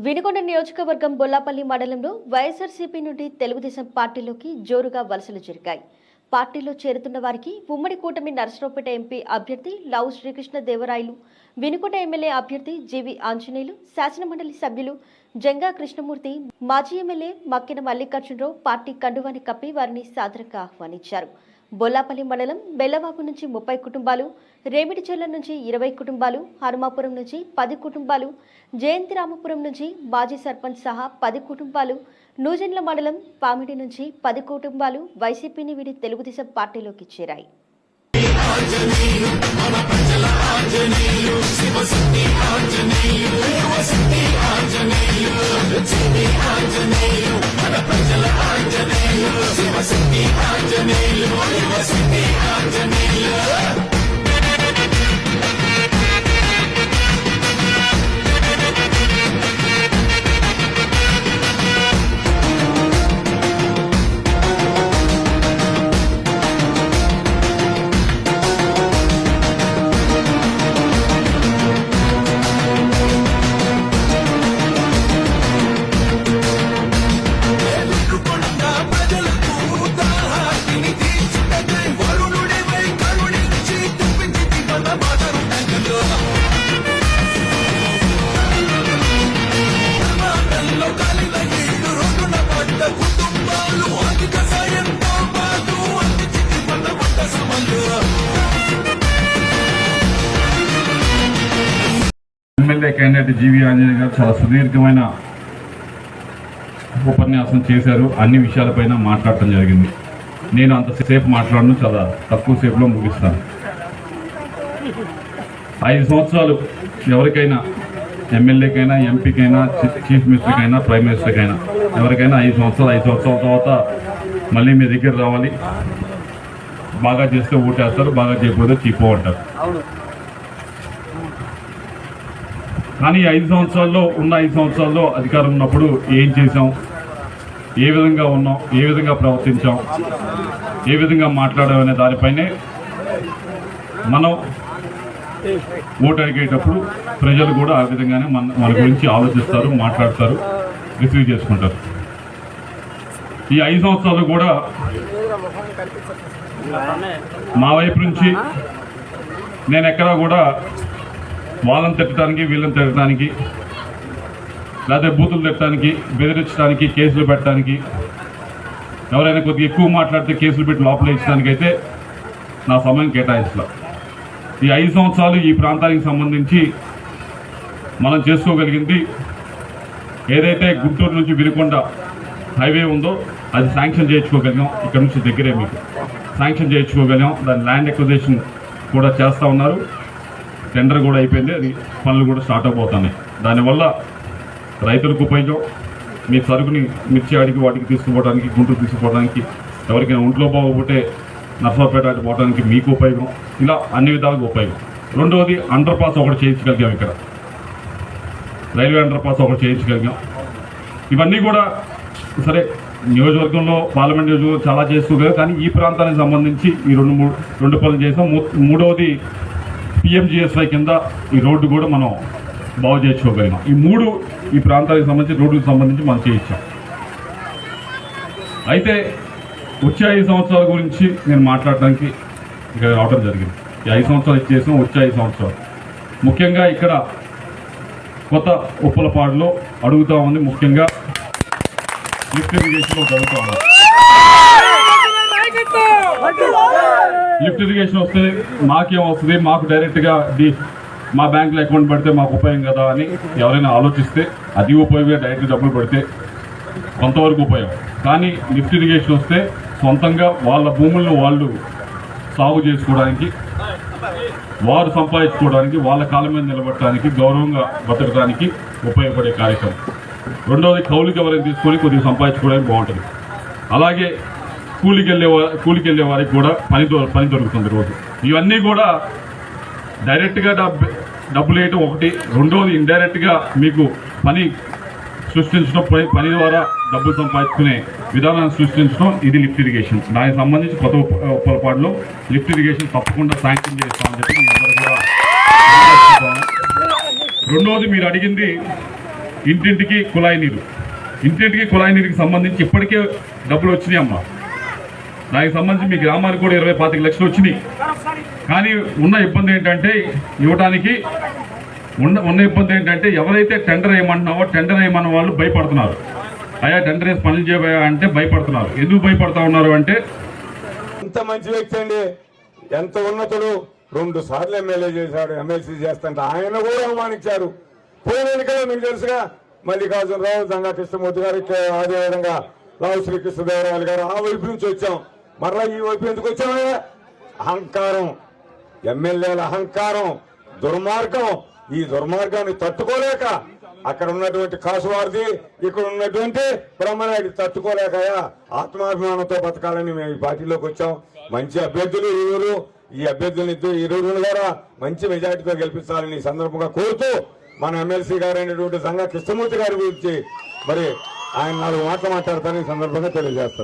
వినుకొండ నియోజకవర్గం బొల్లాపల్లి మండలంలో వైఎస్ఆర్సీపీ నుండి తెలుగుదేశం పార్టీలోకి జోరుగా వలసలు జరిగాయి. పార్టీలో చేరుతున్న వారికి ఉమ్మడి కూటమి నరసరావుపేట ఎంపీ అభ్యర్థి లావు శ్రీకృష్ణ దేవరాయలు, వినుకొండ ఎమ్మెల్యే అభ్యర్థి జీవి ఆంజనేయులు, శాసనమండలి సభ్యులు జంగా కృష్ణమూర్తి, మాజీ ఎమ్మెల్యే మక్కిన మల్లికార్జునరావు పార్టీ కండువాని కప్పి వారిని సాదరంగా ఆహ్వానించారు. బొల్లాపల్లి మండలం బెల్లవాపు నుంచి 30 కుటుంబాలు, రేమిడిచెర్ల నుంచి 20 కుటుంబాలు, హనుమాపురం నుంచి 10 కుటుంబాలు, జయంతిరామపురం నుంచి మాజీ సర్పంచ్ సహా 10 కుటుంబాలు, నూజెండ్ల మండలం పామిడి నుంచి 10 కుటుంబాలు వైసీపీని వీడి తెలుగుదేశం పార్టీలోకి చేరాయి. ఎమ్మెల్యే క్యాండిడేట్ జీవి ఆంజనేయ గారు చాలా సుదీర్ఘమైన ఉపన్యాసం చేశారు. అన్ని విషయాలపైన మాట్లాడటం జరిగింది. నేను అంతసేపు మాట్లాడను, చాలా తక్కువ సేపులో ముగిస్తాను. 5 సంవత్సరాలు ఎవరికైనా, ఎమ్మెల్యేకైనా, ఎంపీకైనా, చీఫ్ మినిస్టర్కైనా, ప్రైమ్ మినిస్టర్కైనా, ఎవరికైనా 5 సంవత్సరాల తర్వాత మళ్ళీ మీ దగ్గర రావాలి. బాగా చేస్తే ఓటేస్తారు, బాగా చేయకపోతే చీపో అంటారు. కానీ 5 సంవత్సరాల్లో అధికారం ఉన్నప్పుడు ఏం చేసాం, ఏ విధంగా ఉన్నాం, ఏ విధంగా ప్రవర్తించాం, ఏ విధంగా మాట్లాడామనే దానిపైనే మనం ఓటు అడిగేటప్పుడు ప్రజలు కూడా ఆ విధంగానే మన గురించి ఆలోచిస్తారు, మాట్లాడతారు, రిసీవ్ చేసుకుంటారు. ఈ 5 సంవత్సరాలు కూడా మా వైపు నుంచి నేను ఎక్కడా కూడా వాళ్ళని తిట్టడానికి, వీళ్ళని తిట్టడానికి, లేకపోతే బూతులు తిట్టడానికి, బెదిరించడానికి, కేసులు పెట్టడానికి, ఎవరైనా కొద్దిగా ఎక్కువ మాట్లాడితే కేసులు పెట్టి లోపల ఇచ్చడానికి అయితే నా సమయం కేటాయించలే. ఈ 5 సంవత్సరాలు ఈ ప్రాంతానికి సంబంధించి మనం చేసుకోగలిగింది, ఏదైతే గుంటూరు నుంచి వినుకొండ హైవే ఉందో అది శాంక్షన్ చేయించుకోగలిగాం. ఇక్కడ నుంచి దగ్గరే మీకు శాంక్షన్ చేయించుకోగలిగాం. దాని ల్యాండ్ ఎక్విజిషన్ కూడా చేస్తూ ఉన్నారు. టెండర్ కూడా అయిపోయింది, అది పనులు కూడా స్టార్ట్ అయిపోతున్నాయి. దానివల్ల రైతులకు ఉపయోగం, మీ సరుకుని మిర్చి ఆడికి వాటికి తీసుకుపోవడానికి, గుంటూరు తీసుకుపోవడానికి, ఎవరికైనా ఒంట్లో బాగుపోతే నర్సరావుపేట అటు పోవడానికి మీకు ఉపయోగం. ఇలా అన్ని విధాలుగా ఉపయోగం. రెండవది, అండర్ పాస్ ఒకటి చేయించగలిగాం. ఇక్కడ రైల్వే అండర్ పాస్ ఒకటి చేయించగలిగాం. ఇవన్నీ కూడా సరే, నియోజకవర్గంలో, పార్లమెంట్ నియోజకవర్గం చాలా చేసుకోగలిగాం. కానీ ఈ ప్రాంతానికి సంబంధించి ఈ రెండు పనులు చేసాం. మూడవది, PMGSY కింద ఈ రోడ్డు కూడా మనం బాగు చేసుకోగలిగాం. ఈ 3 ఈ ప్రాంతానికి సంబంధించి రోడ్లకు సంబంధించి మనం చేయించాం. అయితే వచ్చే 5 సంవత్సరాల గురించి నేను మాట్లాడడానికి ఇక్కడ రావడం జరిగింది. ఈ 5 సంవత్సరాలు ఇచ్చేసాం. వచ్చే 5 సంవత్సరాలు ముఖ్యంగా ఇక్కడ కొత్త ఉప్పలపాడులో అడుగుతూ ఉంది. ముఖ్యంగా లిఫ్ట్ ఇరిగేషన్ ఒకటి అడుగుతూ ఉన్నారు. లిఫ్ట్ ఇరిగేషన్ వస్తే మాకేం వస్తుంది, మాకు డైరెక్ట్గా మా బ్యాంకులో అకౌంట్ పెడితే మాకు ఉపయోగం కదా అని ఎవరైనా ఆలోచిస్తే అది ఉపయోగం. డైరెక్ట్ డబ్బులు పెడితే కొంతవరకు ఉపయోగం. కానీ లిఫ్ట్ ఇరిగేషన్ వస్తే సొంతంగా వాళ్ళ భూములను వాళ్ళు సాగు చేసుకోవడానికి, వారు సంపాదించుకోవడానికి, వాళ్ళ కాళ్ళ మీద నిలబడటానికి, గౌరవంగా బతకడానికి ఉపయోగపడే కార్యక్రమం. రెండవది, కౌలుకి ఎవరైనా తీసుకొని కొద్దిగా సంపాదించుకోవడానికి బాగుంటుంది. అలాగే కూలికి వెళ్ళే వారికి కూడా పని దొరుకుతుంది రోజు. ఇవన్నీ కూడా డైరెక్ట్గా డబ్బులు వేయటం ఒకటి. రెండవది, ఇండైరెక్ట్గా మీకు పని సృష్టించడం, పని ద్వారా డబ్బులు సంపాదించుకునే విధానాన్ని సృష్టించడం, ఇది లిఫ్ట్ ఇరిగేషన్. దానికి సంబంధించి కొత్త ఉప్పలపాడులో లిఫ్ట్ ఇరిగేషన్ తప్పకుండా శాంక్షన్ చేస్తామని చెప్పి మీ అందరూ కూడా. రెండవది, మీరు అడిగింది ఇంటింటికి కుళాయి నీరు. ఇంటింటికి కుళాయి నీరుకి సంబంధించి ఇప్పటికే డబ్బులు వచ్చినాయి అమ్మా. దానికి సంబంధించి మీ గ్రామానికి కూడా 20-25 లక్షలు వచ్చినాయి. కానీ ఉన్న ఇబ్బంది ఏంటంటే ఇవ్వడానికి ఉన్న ఇబ్బంది ఏంటంటే ఎవరైతే టెండర్ వేయమంటున్నావో టెండర్ వేయమన్న వాళ్ళు భయపడుతున్నారు. అయ్యా టెండర్ వేసి పనులు చేయబోయా అంటే భయపడుతున్నారు. ఎందుకు భయపడతా ఉన్నారు అంటే, ఎంత మంచి వ్యక్తి అండి, ఎంత ఉన్నతుడు. 2 సార్లు ఎమ్మెల్యే చేశాడు, ఎమ్మెల్సీ చేస్తుంటే ఆయన కూడా అవమానించారు. పోయిన ఎన్నికల్లో మీకు తెలుసుగా మల్లికార్జునరావు, దంగా కృష్ణమూర్తి గారు, అదేవిధంగా లావు శ్రీకృష్ణదేవరాయలు గారు ఆ వైపు నుంచి వచ్చాం. మరలా ఈ వైపు ఎందుకు వచ్చామే? అహంకారం, ఎమ్మెల్యేల అహంకారం, దుర్మార్గం. ఈ దుర్మార్గాన్ని తట్టుకోలేక అక్కడ ఉన్నటువంటి కాసువారిది, ఇక్కడ ఉన్నటువంటి బ్రహ్మనాయుడు తట్టుకోలేక ఆత్మాభిమానంతో బతకాలని మేము ఈ పార్టీలోకి వచ్చాం. మంచి అభ్యర్థులు ఇరువురు, ఈ అభ్యర్థులు ఇరువురు ద్వారా మంచి మెజార్టీతో గెలిపించాలని ఈ సందర్భంగా కోరుతూ మన ఎమ్మెల్సీ గారు అయినటువంటి సంగా కృష్ణమూర్తి గారి గురించి మరి ఆయన 4 మాటలు మాట్లాడతారని ఈ సందర్భంగా తెలియజేస్తారు.